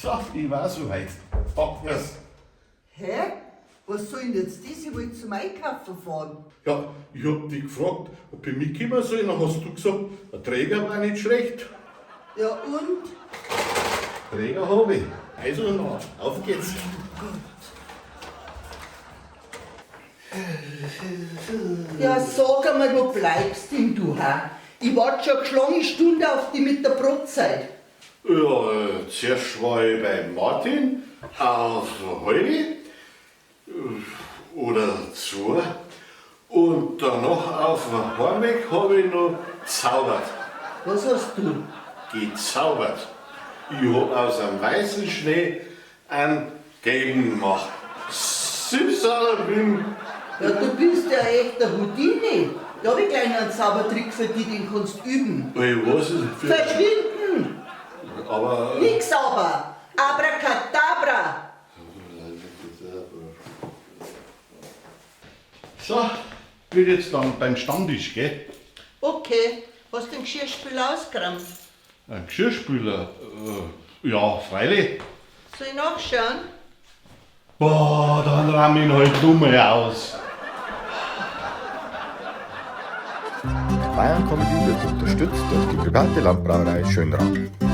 So, ich war soweit. Packen wir's. Hä? Was soll denn jetzt das? Ich wollte zum Einkaufen fahren. Ja, ich hab dich gefragt, ob ich mitkommen soll. Dann hast du gesagt, ein Träger war nicht schlecht. Ja und? Träger habe ich. Also, na, auf geht's. Ja, sag einmal, wo bleibst denn du, ha? Ich warte schon eine geschlagene Stunde auf die mit der Brotzeit. Ja, zuerst war ich bei Martin auf Heidi oder zwei. Und danach auf dem Heimweg habe ich noch gezaubert. Was hast du? Gezaubert. Ich habe aus einem weißen Schnee einen gelben gemacht. Simsalabim. Ja, du bist ja echt der Houdini. Da hab ich gleich noch einen Zaubertrick für dich, den kannst du üben. Was ist das für... Verschwinden! Aber... Nix aber! Abracadabra! So, bin jetzt dann beim Stammtisch, gell? Okay, hast du den Geschirrspüler ausgeräumt? Ein Geschirrspüler? Ja, freilich. Soll ich nachschauen? Boah, dann ramm ihn halt dumm aus. Bayern Comedy wird unterstützt durch die private Landbrauerei Schönrau.